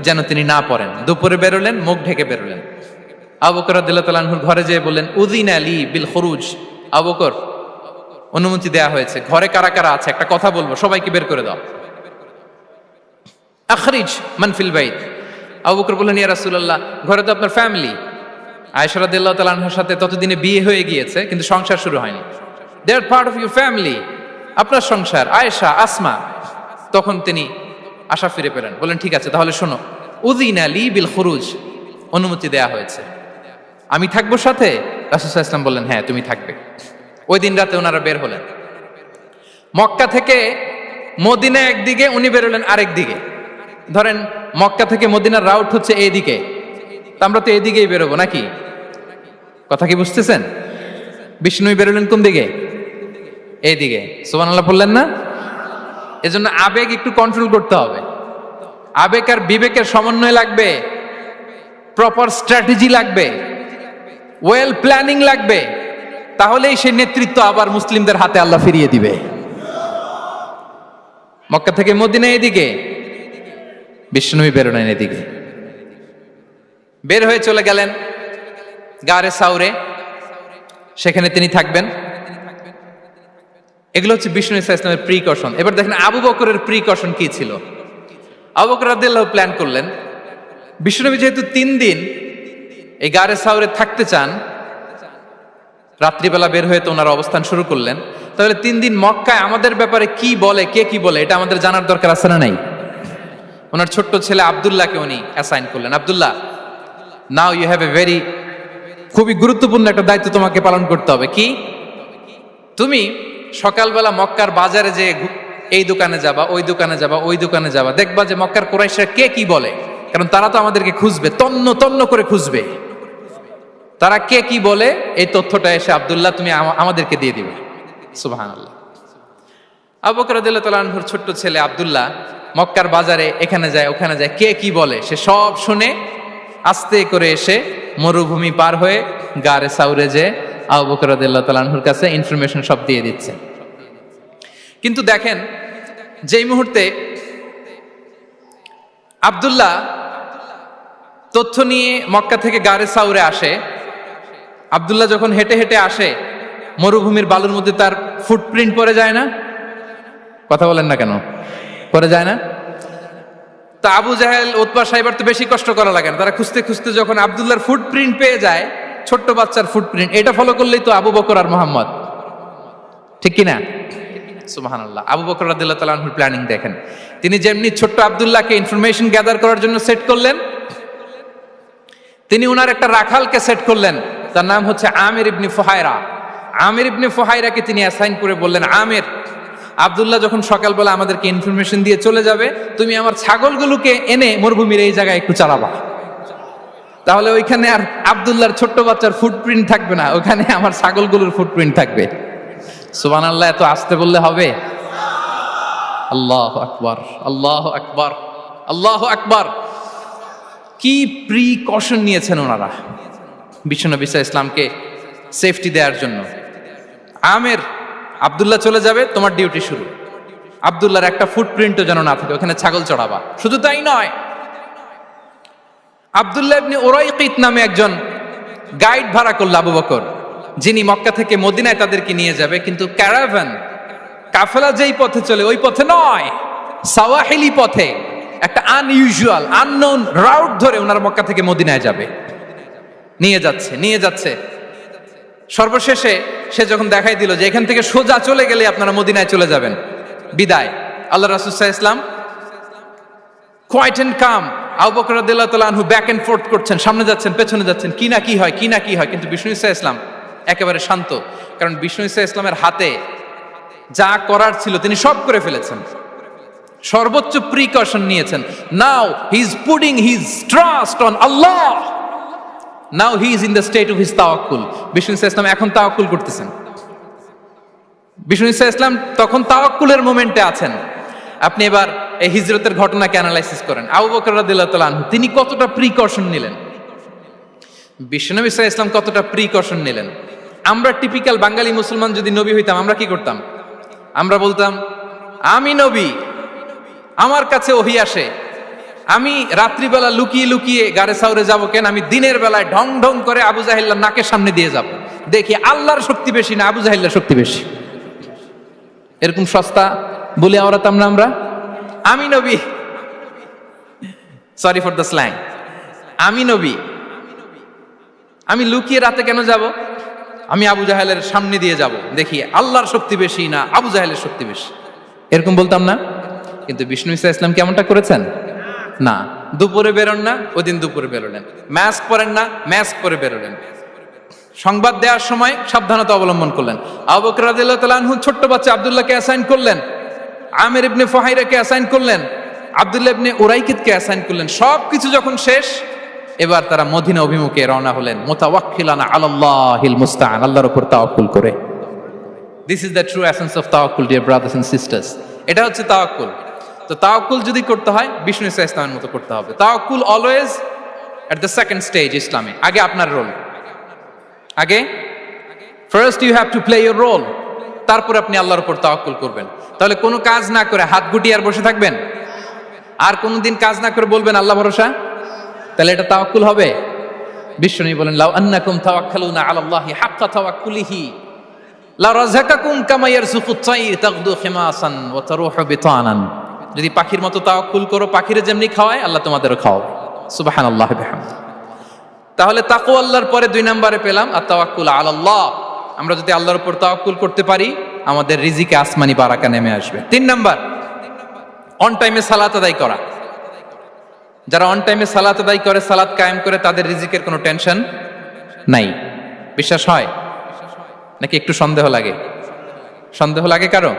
যেন তিনি না পড়েন। দুপুরে বেরোলেন, মুখ ঢেকে বেরোলেন। আবু বকর রাদিয়াল্লাহু তাআলা আনহুর ঘরে যেয়ে বললেন, উযিনা লি বিল খুরুজ। আবু বকর, অনুমতি দেয়া হয়েছে, ঘরে কারা কারা আছে একটা কথা বলবো, সবাইকে বের করে দাও। আখরিজ মান ফিল বাইত। আবু বকর বললেন, ইয়া রাসূলুল্লাহ, ঘরে তো আপনার ফ্যামিলি। আয়েশা রাদিয়াল্লাহু তাআলা আনহার সাথে ততদিনে বিয়ে হয়ে গিয়েছে, কিন্তু সংসার শুরু হয়নি। দে আর পার্ট অফ ইউর ফ্যামিলি, আপনার সংসার, আয়েশা, আসমা। তখন তিনি আশা ফিরে পেলেন, বললেন, ঠিক আছে, তাহলে শোনো, উযিনা লি বিল খুরুজ, অনুমতি দেয়া হয়েছে, আমি থাকবো সাথে? রাসূল সাল্লাল্লাহু আলাইহি ওয়াসাল্লাম বললেন, হ্যাঁ, তুমি থাকবে। ওই দিন রাতে ওনারা বের হলেন। মক্কা থেকে মদিনা একদিকে, উনি বেরোলেন আরেক দিকে। ধরেন মক্কা থেকে মদিনার রাউট হচ্ছে এইদিকে, আমরা তো এইদিকেই বেরোবো নাকি? কথা কি বুঝতেছেন? বিষ্ণু বেরোলেন কোন দিকে? এইদিকে। সুবহানাল্লাহ বললেন না? এজন্য আবেগ একটু কন্ট্রোল করতে হবে। আবেগ আর বিবেকের সমন্বয় লাগবে, প্রপার স্ট্র্যাটেজি লাগবে, ওয়েল প্ল্যানিং লাগবে, তাহলেই সেই নেতৃত্ব আবার মুসলিমদের হাতে আল্লাহ ফিরিয়ে দিবে। মক্কা থেকে মদিনা এদিকে, বিষ্ণুই বেরোলেন এদিকে। বের হয়ে চলে গেলেন গারে সাউরে, সেখানে তিনি থাকবেন। এগুলো হচ্ছে বিষ্ণু ইসলামের প্রিকশন। এবার দেখেন আবু বকরের প্রিকশন কি ছিল। আবু বকর রাদিয়াল্লাহু প্ল্যান করলেন, বিষ্ণুনবী যেহেতু 3 দিন এই গারে সাউরে থাকতে চান, রাত্রিবেলা বের হয়ে তো ওনার অবস্থান শুরু করলেন, তাহলে 3 দিন মক্কায় আমাদের ব্যাপারে কি বলে, কে কি বলে, এটা আমাদের জানার দরকার আছে না নাই? ওনার ছোট্ট ছেলে আব্দুল্লাহকে উনি অ্যাসাইন করলেন। Abdullah, now you have a very, খুবই গুরুত্বপূর্ণ একটা দায়িত্ব তোমাকে পালন করতে হবে। কি? তুমি সকালবেলা মক্কার বাজারে যে এই দোকানে যাবা, ওই দোকানে যাবা, ওই দোকানে যাবা, দেখবা যে মক্কার কুরাইশরা কে কি বলে, কারণ তারা তো আমাদেরকে খুঁজবে, তন্ন তন্ন করে খুঁজবে। তারা কে কি বলে এই তথ্যটা এসে আব্দুল্লাহ তুমি আমাদেরকে দিয়ে দিবে। সুবহানাল্লাহ। আবু বকর রাদিয়াল্লাহু তাআলা আনহুর ছোট্ট ছেলে আব্দুল্লাহ মক্কার বাজারে এখানে যায় ওখানে যায়, কে কি বলে সে সব শুনে আস্তে করে এসে মরুভূমি পার হয়ে গারে সাউরে যে আবু বকর রাদিয়াল্লাহু তাআলা আনহুর কাছে ইনফরমেশন সব দিয়ে দিচ্ছে। কিন্তু দেখেন, যেই মুহূর্তে আব্দুল্লাহ তথ্য নিয়ে মক্কা থেকে গারে সাউরে আসে, আব্দুল্লাহ যখন হেঁটে হেঁটে আসে, মরুভূমির বালুর মধ্যে তার ফুটপ্রিন্ট পড়ে যায় না? কথা বলেন না কেন? পড়ে যায় না? তা আবু জাহেল, উতবা সাইবার তো বেশি কষ্ট করা লাগে না, তারা খুঁজতে খুঁজতে যখন আব্দুল্লাহর ফুটপ্রিন্ট পেয়ে যায়, ছোট্ট বাচ্চার ফুটপ্রিন্ট, এটা ফলো করলেই তো আবু বকর আর মুহাম্মদ, ঠিক কিনা? সুবহানাল্লাহ। আবু বকর রাদিয়াল্লাহু তাআলা আনহুর প্ল্যানিং দেখেন, তিনি যেমনি ছোট্ট আব্দুল্লাহকে ইনফরমেশন গ্যাদার করার জন্য সেট করলেন, তিনি উনার একটা রাখালকে সেট করলেন, তার নাম হচ্ছে আমির ইবনে ফুহায়রা। আমির ইবনে ফুহায়রাকে তিনি অ্যাসাইন করে বললেন, আমির, আব্দুল্লাহ যখন সকালবেলা আমাদেরকে ইনফরমেশন দিয়ে চলে যাবে, তুমি আমার ছাগলগুলোকে এনে মরুভূমির এই জায়গায় একটু চালাবা, তাহলে ওইখানে আর আব্দুল্লাহর ছোট্ট বাচ্চার ফুটপ্রিন্ট থাকবে না, ওখানে আমার ছাগলগুলোর ফুটপ্রিন্ট থাকবে। সুবহানাল্লাহ। এত আসতে বললে হবে? আল্লাহু আকবার, আল্লাহু আকবার, আল্লাহু আকবার। কি প্রিকশন নিয়েছেন ওনারা বিশ্বনবী সাল্লাল্লাহু আলাইহি ওয়াসাল্লামকে সেফটি দেওয়ার জন্য। আমির, আব্দুল্লাহ চলে যাবে, তোমার ডিউটি শুরু, আব্দুল্লাহর একটা ফুটপ্রিন্টও যেন না থাকে, ওখানে ছাগল চড়াবা। শুধু তাই নয়, আব্দুল্লাহ ইবনে উরাইকিত নামে একজন গাইড ভাড়া করল আবু বকর, যিনি মক্কা থেকে মদিনায় তাদেরকে নিয়ে যাবে, কিন্তু ক্যারাভান, কাফেলা যেই পথে চলে ওই পথে নয়, সাওয়াহিলি পথে, একটা আনইউজুয়াল আননোন রাউট ধরে ওনারা মক্কা থেকে মদিনায় যাবে। নিয়ে যাচ্ছে। সর্বশেষে সে যখন দেখাই দিল যে এখান থেকে সোজা চলে গেলে আপনারা মদিনায় চলে যাবেন, বিদায়। আল্লাহ রাসূল সাল্লাল্লাহু আলাইহি ওয়াসাল্লাম কোয়াইট এন্ড কাম, আবু বকর রাদিয়াল্লাহু তাআলা আনহু ব্যাক এন্ড ফোর্থ করছেন, সামনে যাচ্ছেন পেছনে যাচ্ছেন, কি না কি হয়। কিন্তু বিষ্ণু সাল্লাল্লাহু আলাইহি ওয়াসাল্লাম একেবারে শান্ত, কারণ বিষ্ণু সাল্লাল্লাহু আলাইহি ওয়াসাল্লামের হাতে যা করার ছিল তিনি সব করে ফেলেছেন, সর্বোচ্চ প্রিকশন নিয়েছেন। Now he is putting his trust on আল্লাহ, now he is in the state of his তাওয়াক্কুল। বিষ্ণু সাল্লাল্লাহু আলাইহি ওয়াসাল্লাম এখন তাওয়াক্কুল করতেছেন। বিষ্ণু সাল্লাল্লাহু আলাইহি ওয়াসাল্লাম তখন তাওয়াক্কুলের মোমেন্টে আছেন। আপনি এবার এই হিজরতের ঘটনাকে অ্যানালাইসিস করেন। আবু বকর রাদিয়াল্লাহু তাআলা আনহু তিনি কতটা প্রিকশন নিলেন, বিশ্বনবী সাল্লাল্লাহু আলাইহি ওয়াসাল্লাম কতটা প্রিকশন নিলেন। আমরা টিপিক্যাল বাঙালি মুসলমান যদি নবী হইতাম আমরা কি করতাম? আমরা বলতাম আমি নবী, আমার কাছে ওহী আসে, আমি রাত্রিবেলা লুকিয়ে লুকিয়ে গারে সাউরে যাব কেন, আমি দিনের বেলায় ঢং ঢং করে আবু জাহেলের নাকের সামনে দিয়ে যাব, দেখি আল্লাহর শক্তি বেশি না আবু জাহেলের শক্তি বেশি। এরকম সস্তা বলে আওড়াতাম না আমরা, আমি নবী, সরি ফর দ্য স্ল্যাং, আমি নবী, আমি লুকিয়ে রাতে কেন যাব, আমি আবু জাহেলের সামনে দিয়ে যাব, দেখি আল্লাহর শক্তি বেশি না আবু জাহেলের শক্তি বেশি, এরকম বলতাম না। কিন্তু বিষ্ণু ঈসা ইসলাম কেমনটা করেছেন? না, দুপুরে বেরোন না, ওই দিন দুপুরে বেরোলেন। মাস্ক পরেন না, মাস্ক পরে বেরোলেন। সংবাদ দেওয়ার সময় সাবধানতা অবলম্বন করলেন। আবু বকর রাদিয়াল্লাহু তাআলা আনহু ছোট্ট বাচ্চা আব্দুল্লাহকে অ্যাসাইন করলেন, আমির ইবনে ফুহাইরাকে অ্যাসাইন করলেন, আব্দুল্লাহ ইবনে উরাইকিতকে অ্যাসাইন করলেন। সবকিছু যখন শেষ, এবার তারা মদিনা অভিমুখে রওনা হলেন, মুতাওয়াক্কিলানা আলাল্লাহিল মুস্তাআন, আল্লাহর উপর তাওয়াক্কুল করে। This is the true essence of তাওয়াক্কুল, ডিয়ার ব্রাদার্স এন্ড সিস্টার্স। এটা হচ্ছে তাওয়াক্কুল। তো তাওয়াক্কুল যদি করতে হয় বিষ্ণু ঈসা ইসলামের মতো করতে হবে। তাওয়াক্কুল always at the second stage ইসলামে। আগে আপনার রোল, আগে first you have to play your role, তারপর আপনি আল্লাহর উপর তাওয়াক্কুল করবেন। তাহলে কোনো কাজ না করে হাত গুটিয়ে আর বসে থাকবেন, আর কোনোদিন কাজ না করে বলবেন আল্লাহ ভরসা, তাহলে এটা তাওয়াক্কুল হবে? বিশ্বনবী বলেন লাউ আন্নাকুম তাওয়াক্কালুনা আলাল্লাহি হাক্কা তাওয়াক্কুলিহি লা রাযাকাকুম কামা ইয়ারযুকুত তায়র তাগদু খিমাসান ওয়া তারুহু বিতানান। যদি পাখির মতো তাওয়াক্কুল করো, পাখিরে যেমনি খাওয়ায় আল্লাহ তোমাদেরও খাওয়াবে। সুবহানাল্লাহি ওয়া বিহামদিহি। তাহলে তাকওয়া আল্লাহর পরে 2 নম্বরে পেলাম আত তাওয়াক্কুল আলাল্লাহ। আমরা যদি আল্লাহর উপর তাওয়াক্কুল করতে পারি, আমাদের রিজিকে আসমানি বারাকা নেমে আসবে। 3 নাম্বার, অন টাইমে সালাত আদায় করা। যারা অন টাইমে সালাত আদায় করে, সালাত কায়েম করে, তাদের রিজিকের কোনো টেনশন নাই। বিশ্বাস হয় নাকি একটু সন্দেহ লাগে? সন্দেহ লাগে কারো?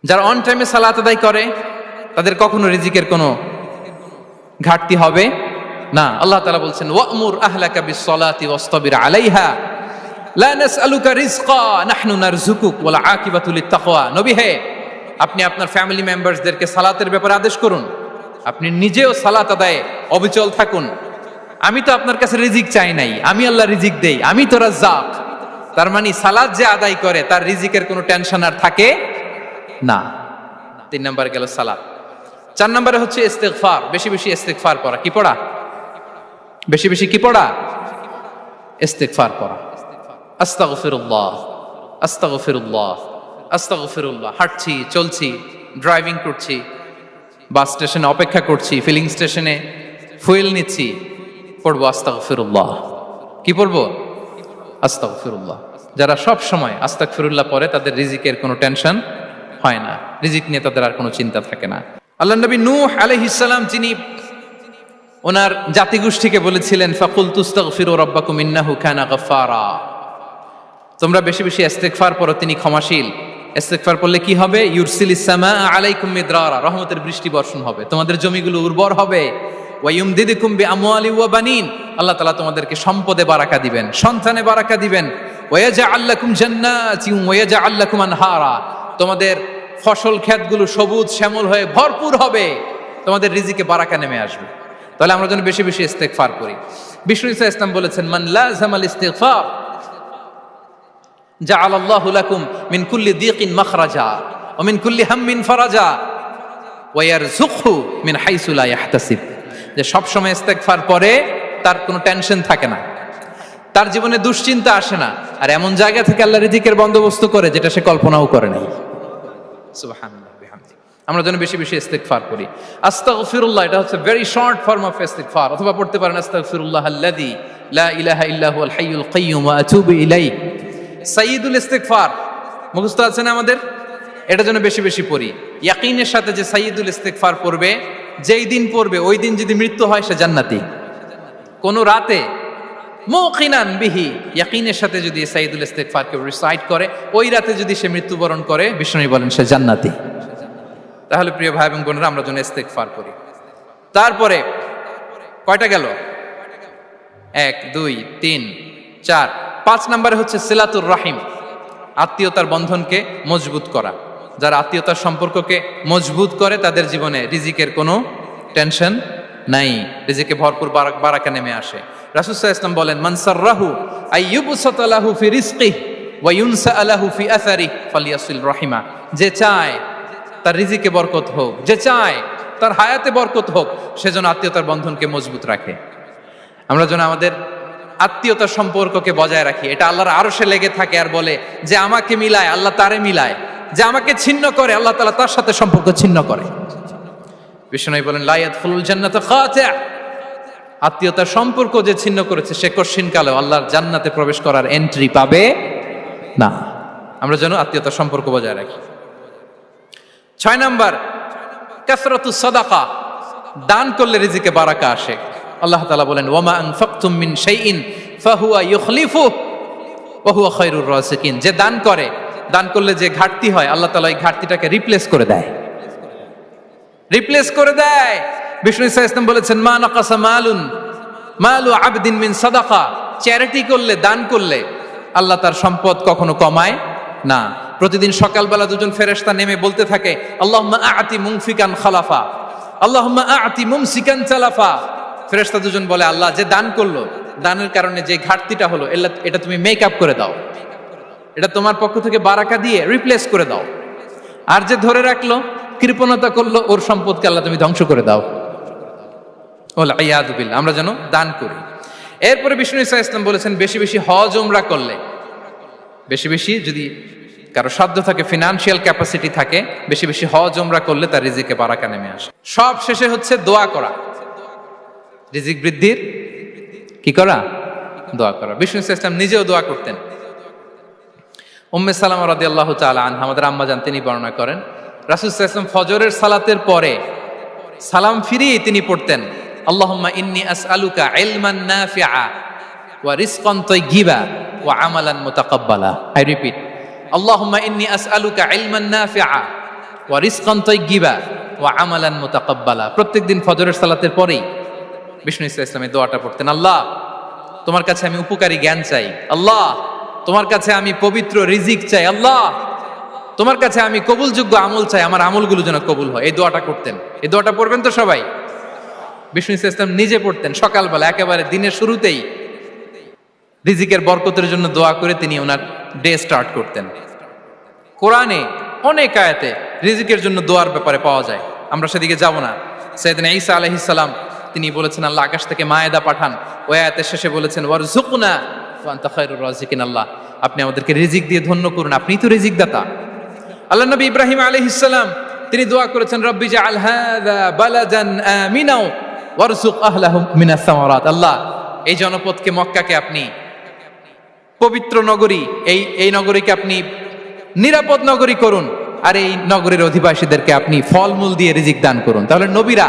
যারা অন টাইমে সালাত আদায় করে তাদের কখনো রিজিকের কোনো ঘাটতি হবে না। আল্লাহ তাআলা বলছেন ওয়া'মুর আহলাকা বিস-সালাতি ওয়াসতাবির আলাইহা লা নাসআলুকা রিজকা নাহনু নারযুকুক ওয়াল আকিবাতু লিত-তাকওয়া। নবী হে, আপনি আপনার ফ্যামিলি মেম্বারসদেরকে সালাতের ব্যাপারে আদেশ করুন, আপনি নিজেও সালাত আদায়ে অবিচল থাকুন। আমি তো আপনার কাছে রিজিক চাই নাই, আমি আল্লাহ রিজিক দেই, আমি তো রাজ্জাক। তার মানে সালাত যে আদায় করে তার রিজিকের কোনো টেনশন আর থাকে না। 3 নম্বরে গেল সালাত। 4 নম্বরে হচ্ছে ইস্তিগফার, বেশি বেশি ইস্তিগফার পড়া। কি পড়া? বেশি বেশি কি পড়া? ইস্তিগফার পড়া। আস্তাগফিরুল্লাহ, আস্তাগফিরুল্লাহ, আস্তাগফিরুল্লাহ। হাঁটছি, চলছি, ড্রাইভিং করছি, বাস স্টেশনে অপেক্ষা করছি, ফিলিং স্টেশনে ফুয়েল নিচ্ছি, পড়বো আস্তাগফিরুল্লাহ। কি পড়বো? আস্তাগফিরুল্লাহ। যারা সব সময় আস্তাগফিরুল্লাহ পড়ে তাদের রিজিকের কোনো টেনশন হয় না, রিজিক নিয়ে তাদের আর কোনো চিন্তা থাকে না। আল্লাহ নবী নূহ আলাইহিস সালাম যিনি ওনার জাতিগোষ্ঠীকে বলেছিলেন ফাকুলতু আস্তাগফিরু রাব্বাকুম ইন্নাহু কানা গাফফারা, তোমরা বেশি বেশি ইস্তিগফার পড়ো, তিনি ক্ষমাশীল। ইস্তিগফার পড়লে কি হবে? ইউরসিলিস সামা আলাইকুম মিদরারা, রহমতের বৃষ্টি বর্ষণ হবে, তোমাদের জমিগুলো উর্বর হবে। ওয়া ইউমদিদুকুম বিআমওয়ালি ওয়া বানিন, আল্লাহ তাআলা তোমাদেরকে সম্পদে বারাকা দিবেন, সন্তানে বারাকা দিবেন। ওয়া ইয়াজআল লাকুম জান্নাতিন ওয়া ইয়াজআল লাকুম আনহারা, তোমাদের ফসল ক্ষেতগুলো সবুজ শ্যামল হয়ে ভরপুর হবে, তোমাদের রিজিকে বারাকা নেমে আসবে। তাহলে আমরা যেন বেশি বেশি ইস্তিগফার করি। বিষ্ণু ঈসা ইসলাম বলেছেন মান লাযামাল ইস্তিগফার জাআলাল্লাহু লাকুম মিন কুল্লি দিকিন মাখরাজা ওয়া মিন কুল্লি হাম্মিন ফারাজা ওয়া ইয়ারযুকহু মিন হাইসু লা ইয়াহতাসিব। যে সব সময় ইস্তিগফার পরে তার কোনো টেনশন থাকে না, তার জীবনে দুশ্চিন্তা আসে না, আর এমন জায়গা থেকে আল্লাহ রিজিকের বন্দোবস্ত করে যেটা সে কল্পনাও করে নাই। সুবহানাল্লাহ বিহামদিহি। আমরা যেন বেশি বেশি ইস্তিগফার করি। আস্তাগফিরুল্লাহ, এটা হচ্ছে ভেরি শর্ট ফর্ম অফ ইস্তিগফার। অথবা পড়তে পারেন আস্তাগফিরুল্লাহ আল্লাযী লা ইলাহা ইল্লা হুয়াল হাইয়ুল কাইয়্যুম ওয়া আতুবু ইলাইহি। সাইয়্যিদুল ইস্তিগফার মুখস্থ আছে না আমাদের? এটা যেন বেশি বেশি পড়ি। ইয়াকিনের সাথে যে সাইয়্যিদুল ইস্তিগফার পড়বে, যেই দিন পড়বে ওই দিন যদি মৃত্যু হয় সে জান্নাতি। কোন রাতে মুকিনান বিহি, ইয়াকিনের সাথে যদি সাইয়্যিদুল ইস্তিগফারকে রিসাইট করে, ওই রাতে যদি সে মৃত্যুবরণ করে, বিষ্ণু বলেন সে জান্নাতি। তাহলে প্রিয় ভাই এবং বোনেরা, আমরা যেন ইস্তিগফার করি। তারপরে কয়টা গেল? 1 2 3 4 5 নম্বরে হচ্ছে সিলাতুর রাহিম, আত্মীয়তার বন্ধনকে মজবুত করা। যারা আত্মীয়তার সম্পর্ককে মজবুত করে তাদের জীবনে রিজিকের কোনো টেনশন নাই, রিজিকে ভরপুর বারাকা নেমে আসে। রাসূল সাল্লাল্লাহু আলাইহি ওয়াসাল্লাম বলেন, মান সাররাহু আইয়ুবসাতা লাহু ফি রিজকিহি ওয়া ইউনসা লাহু ফি আসারিহি ফালিয়াসিল রাহিমা। যে চায় তার রিজিকে বরকত হোক, যে চায় তার হায়াতে বরকত হোক, সেজন্য আত্মীয়তার বন্ধনকে মজবুত রাখে। আমরা যেন আমাদের আত্মীয়তার সম্পর্ককে বজায় রাখি। এটা আল্লাহর আরশে লেগে থাকে আর বলে যে আমাকে মিলায় আল্লাহ তারে মিলায়, যে আমাকে ছিন্ন করে আল্লাহ তাআলা তার সাথে সম্পর্ক ছিন্ন করে। বিষ্ণু বলেন, লা ইয়াদখুলুল জান্নাতা খাতি', আত্মীয়তার সম্পর্ক যে ছিন্ন করেছে সে কশিনকালেও আল্লাহর জান্নাতে প্রবেশ করার এন্ট্রি পাবে না। আমরা যেন আত্মীয়তার সম্পর্ক বজায় রাখি। 6 নাম্বার, কাসরাতুস সাদাকা, দান করলে রিজিকে বারাকা আসে। আল্লাহ তাআলা বলেন, ওয়ামা আনফাকতুম মিন শাইইন ফাহুয়া ইউখলিফুহু ওয়া হুয়া খায়রুর রাযিকিন। যে দান করে, দান করলে যে ঘাটতি হয় আল্লাহ তাআলা এই ঘাটতিটাকে রিপ্লেস করে দেয়, রিপ্লেস করে দেয়। বিষ্ণু সাল্লাল্লাহু আলাইহি ওয়াসাল্লাম বলেছেন, মা নাকাসা মালু আবদিন মিন সাদাকা, চ্যারিটি করলে, দান করলে আল্লাহ তার সম্পদ কখনো কমায় না। প্রতিদিন সকালবেলা দুজন ফেরেশতা নেমে বলতে থাকে, আল্লাহুম্মা আ'তি মুনফিকান খালাফা, আল্লাহুম্মা আ'তি মুমসিকান চালাফা। ফেরেশতা দুজন বলে, আল্লাহ যে দান করলো, দানের কারণে যে ঘাটতিটা হলো এটা তুমি মেক আপ করে দাও, এটা তোমার পক্ষ থেকে বারাকা দিয়ে রিপ্লেস করে দাও। আর যে ধরে রাখলো, কৃপণতা করলো, ওর সম্পদকে আল্লাহ তুমি ধ্বংস করে দাও। ওয়াল ইয়াদু বিল্লাহ। আমরা যেন দান করি। এরপরে বিষ্ণু সাল্লাল্লাহু আলাইহি ওয়াসাল্লাম বলেছেন, বেশি বেশি হজ উমরা করলে, বেশি বেশি যদি কারো সাধ্য থাকে, ফিনান্সিয়াল ক্যাপাসিটি থাকে, বেশি বেশি হজ উমরা করলে তার রিজিকে বারাকা নেমে আসে। সব শেষে হচ্ছে দোয়া করা, রিজিক বৃদ্ধির কি করা? দোয়া করা। বিষ্ণু সাল্লাল্লাহু আলাইহি ওয়াসাল্লাম নিজেও দোয়া করতেন। উম্মে সালামা রাদিয়াল্লাহু তাআলা আনহা, আমাদের আম্মা জান, তিনি বর্ণনা করেন, রাসূল সাল্লাল্লাহু আলাইহি ওয়াসাল্লাম ফজরের সালাতের পরে সালাম ফিরিয়ে তিনি পড়তেন, আল্লাহুম্মা ইন্নী আসআলুকা ইলমান নাফিআ ওয়া রিজকান তাইয়্যিবা ওয়া আমালান মুতাকাব্বালা। আই রিপিট, আল্লাহুম্মা ইন্নী আসআলুকা ইলমান নাফিআ ওয়া রিজকান তাইয়্যিবা ওয়া আমালান মুতাকাব্বালা। প্রত্যেকদিন ফজরের সালাতের পরেই বিষ্ণু ইসলামের দোয়াটা পড়তেন, আল্লাহ তোমার কাছে আমি উপকারী জ্ঞান চাই, আল্লাহ তোমার কাছে আমি পবিত্র রিজিক চাই, আল্লাহ তোমার কাছে আমি কবুলযোগ্য আমল চাই, আমার আমলগুলো যেন কবুল হয়। এই দোয়াটা করতেন। এই দোয়াটা পড়বেন তো সবাই। বিষ্ণু ইসলাম নিজে পড়তেন সকালবেলা, একেবারে দিনের শুরুতেই রিজিকের বরকতের জন্য দোয়া করে তিনি ওনার ডে স্টার্ট করতেন। কোরআনে অনেক আয়াতে রিজিকের জন্য দোয়ার ব্যাপারে পাওয়া যায়, আমরা সেদিকে যাব না। সাইয়েদনা ঈসা আলাইহিস সালাম তিনি বলেছেন, আল্লাহ আকাশ থেকে মায়েদা পাঠান। ওই আয়াতের শেষে বলেছেন, ওয়ারযুকনা ওয়া আনতা খায়রুর রাযিকিন, আল্লাহ আপনি আমাদেরকে রিজিক দিয়ে ধন্য করুন, আপনিই তো রিজিক দাতা। আল্লাহ নবী ইব্রাহিম আলাইহিস সালাম তিনি দোয়া করেছেন, রব্বি জাআল হাযা বালাদান আমিনা ওয়ারযুক আহলাহু মিনাস সামারাত, আল্লাহ এই জনপদকে, মক্কাকে আপনি পবিত্র নগরী, এই নগরীকে আপনি নিরাপদ নগরী করুন, আর এই নগরীর অধিবাসীদেরকে আপনি ফলমূল দিয়ে রিজিক দান করুন। তাহলে নবীরা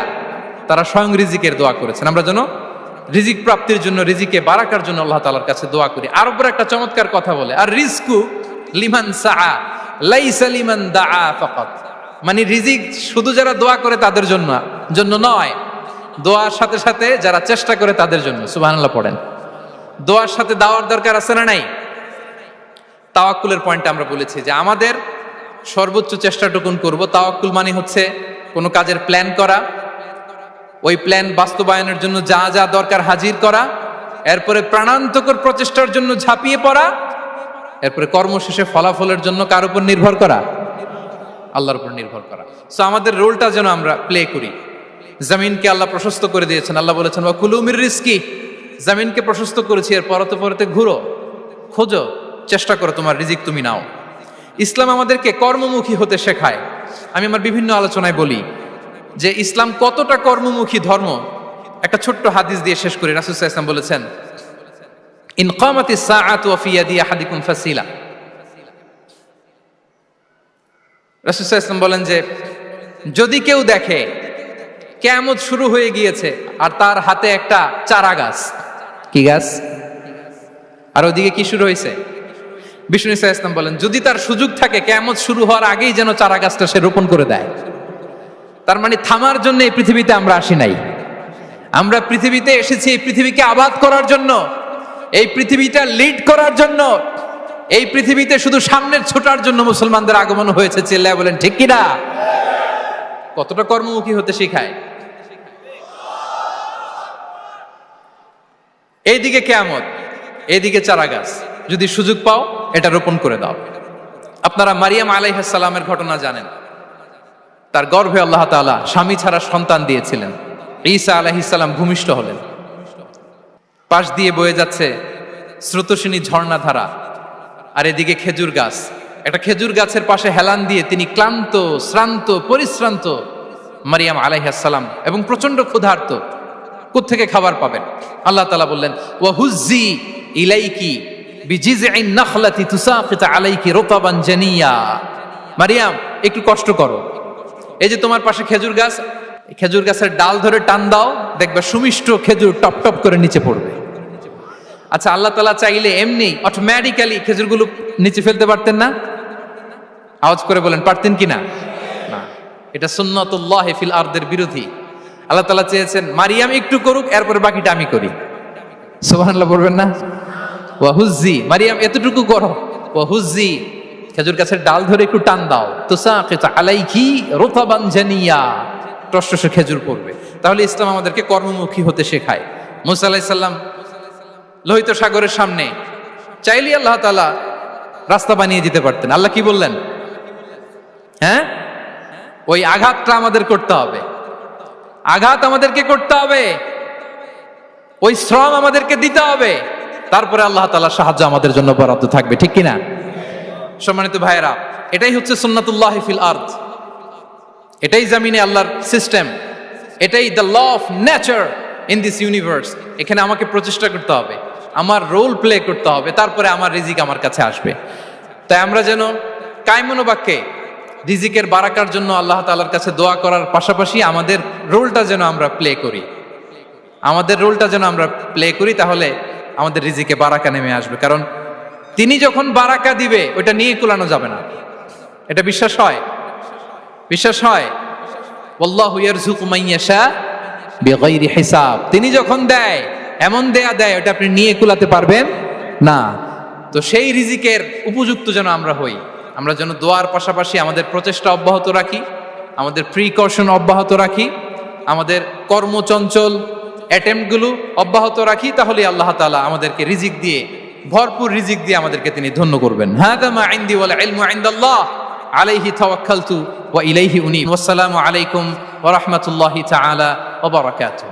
তারা স্বয়ং রিজিকের দোয়া করেছেন। আমরা যেন রিজিক প্রাপ্তির জন্য, রিজিকে বারাকার জন্য আল্লাহ তাআলার কাছে দোয়া করি। আর উপর একটা চমৎকার কথা বলে, আর রিজকু লিমান সাআ লাইসা লিমান দাআ ফাকাত, মানে রিজিক শুধু যারা দোয়া করে তাদের জন্য নয়, দোয়ার সাথে সাথে যারা চেষ্টা করে তাদের জন্য। সুবহানাল্লাহ পড়েন। দোয়ার সাথে দাওয়ার দরকার আছে না নাই? তাওয়াক্কুলের পয়েন্টটা আমরা বলেছি যে আমাদের সর্বোচ্চ চেষ্টাটুকুন করব। তাওয়াক্কুল মানে হচ্ছে কোনো কাজের প্ল্যান করা, ওই প্ল্যান বাস্তবায়নের জন্য যা যা দরকার হাজির করা, এরপরে প্রাণান্তকর প্রচেষ্টার জন্য ঝাঁপিয়ে পড়া, এরপরে কর্মশেষে ফলাফলের জন্য কার উপর নির্ভর করা? আল্লাহর উপর নির্ভর করা। সো আমাদের রোলটা যেন আমরা প্লে করি। জমিনকে আল্লাহ প্রশস্ত করে দিয়েছেন, আল্লাহ বলেছেন ওয়া কুলু মির রিজকি, জমিনকে প্রশস্ত করেছি, এর পরতে পরতে ঘুরো, খোঁজো, চেষ্টা করো তোমার রিজিক তুমি নাও। ইসলাম আমাদেরকে কর্মমুখী হতে শেখায়। আমি আমার বিভিন্ন আলোচনায় বলি যে ইসলাম কতটা কর্মমুখী ধর্ম। একটা ছোট্ট হাদিস দিয়ে শেষ করি। রাসূল সাল্লাল্লাহু আলাইহি ওয়াসাল্লাম বলেছেন, ইন কামাতিস সাআতু ওয়া ফি ইয়াদি আহাদিকুম ফাসিলা। রাসূল সাল্লাল্লাহু আলাইহি ওয়াসাল্লাম বলেন যে যদি কেউ দেখে কিয়ামত শুরু হয়ে গিয়েছে আর তার হাতে একটা চারা গাছ, কি গাছ, আর ওদিকে কি শুরু হয়েছে, বিষ্ণু সাল্লাল্লাহু আলাইহি ওয়াসাল্লাম বলেন যদি তার সুযোগ থাকে কিয়ামত শুরু হওয়ার আগেই যেন চারা গাছটা সে রোপণ করে দেয়। তার মানে থামার জন্য এই পৃথিবীতে আমরা আসি নাই। আমরা পৃথিবীতে এসেছি এই পৃথিবীকে আবাদ করার জন্য, এই পৃথিবীটা লিড করার জন্য। এই পৃথিবীতে শুধু সামনের ছোটার জন্য মুসলমানদের আগমন হয়েছে। চিল্লায় বলেন ঠিক কিনা? কতটা কর্মমুখী হতে শেখায়। এইদিকে কিয়ামত, এইদিকে চারা গাছ, যদি সুযোগ পাও এটা রোপণ করে দাও। আপনারা মারিয়াম আলাইহিস সালামের ঘটনা জানেন। তার গর্ভে আল্লাহ তাআলা স্বামী ছাড়া সন্তান দিয়েছিলেন। ঈসা আলাইহিস সালাম ভূমিষ্ঠ হলেন। পাশ দিয়ে বয়ে যাচ্ছে স্রোতস্বিনী ঝর্ণাধারা, আর এদিকে খেজুর গাছ। একটা খেজুর গাছের পাশে হেলান দিয়ে তিনি ক্লান্ত, শ্রান্ত, পরিশ্রান্ত মারিয়াম আলাইহিস সালাম, এবং প্রচন্ড ক্ষুধার্ত। কোত্থেকে খাবার পাবেন? আল্লাহ তাআলা বললেন, ওয়া হুজ্জি ইলাইকি বিজিযইন নাখলাতি তুসাকিত আলাইকি রুতাবান জানিয়া। মারিয়াম, একটু কষ্ট করো। এই যে তোমার পাশে খেজুর গাছ, খেজুর গাছের ডাল ধরে টান দাও, দেখবে সুমিষ্ট খেজুর টপ টপ করে নিচে পড়বে। আচ্ছা, আল্লাহ তাআলা চাইলে এমনি অটোমেটিক্যালি খেজুরগুলো নিচে ফেলতে পারতেন না? আওয়াজ করে বলেন, পারতেন কি না? না, এটা সুন্নাতুল্লাহ ফিল আরদের বিরোধী। আল্লাহ তাআলা চেয়েছেন মারিয়াম একটু করুক, এরপরে বাকিটা আমি করি। সুবহানাল্লাহ বলবেন না? ওয়া হুজ্জি, মারিয়াম এতটুকু করো। ওয়া হুজ্জি, খেজুর গাছের ডাল ধরে একটু টান দাও, তুসাকিত আলাইকি রুতাবান জানিয়া, টসটসে খেজুর পড়বে। তাহলে ইসলাম আমাদেরকে কর্মমুখী হতে শেখায়। মুসা আলাইহিস সালাম লোহিত সাগরের সামনে চাইলে আল্লাহ তাআলা রাস্তা বানিয়ে দিতে পারতেন। আল্লাহ কি বললেন? হ্যাঁ, ওই আঘাতটা আমাদের করতে হবে, আঘাত আমাদেরকে করতে হবে, ওই শ্রম আমাদেরকে দিতে হবে, তারপরে আল্লাহ তাআলার সাহায্য আমাদের জন্য বরাদ্দ থাকবে। ঠিক কিনা? সম্মানিত ভাইয়েরা, এটাই হচ্ছে সুন্নাতুল্লাহ ফিল আরদ। এটাই জামিনে আল্লাহর সিস্টেম, এটাই the law of nature in this universe. এখানে আমাকে প্রচেষ্টা করতে হবে, আমার রোল প্লে করতে হবে, তারপরে আমার রিজিক আমার কাছে আসবে। তাই আমরা যেন কায়মনোবাক্যে রিজিকের বারাকার জন্য আল্লাহ তাআলার কাছে দোয়া করার পাশাপাশি আমাদের রোলটা যেন আমরা প্লে করি, আমাদের রোলটা যেন আমরা প্লে করি, তাহলে আমাদের রিজিকে বারাকা নেমে আসবে। কারণ তিনি যখন বারাকা দিবে ওইটা নিয়ে কুলানো যাবে না। এটা বিশ্বাস হয়? বিশ্বাস হয়? ওয়াল্লাহু ইয়ারযুকু মান ইয়াশা বিগাইরি হিসাব। তিনি যখন দেয় এমন দেয়া দেয় ওটা আপনি নিয়ে কুলাতে পারবেন না। তো সেই রিজিকের উপযুক্ত যেন আমরা হই। আমরা যেন দোয়ার পাশাপাশি আমাদের প্রচেষ্টা অব্যাহত রাখি, আমাদের প্রিকশন অব্যাহত রাখি, আমাদের কর্মচঞ্চল অ্যাটেম্পটগুলো অব্যাহত রাখি, তাহলে আল্লাহ তাআলা আমাদেরকে রিজিক দিয়ে, ভরপুর রিজিক দিয়ে আমাদেরকে তিনি ধন্য করবেন। হাযা মা ইনদি ওয়াল ইলমু ইনদাল্লাহ আলাইহি তাওয়াক্কালতু ওয়া ইলাইহি উনীব। ওয়াসসালামু আলাইকুম ওয়া রাহমাতুল্লাহি তাআলা ওয়া বারাকাতুহু।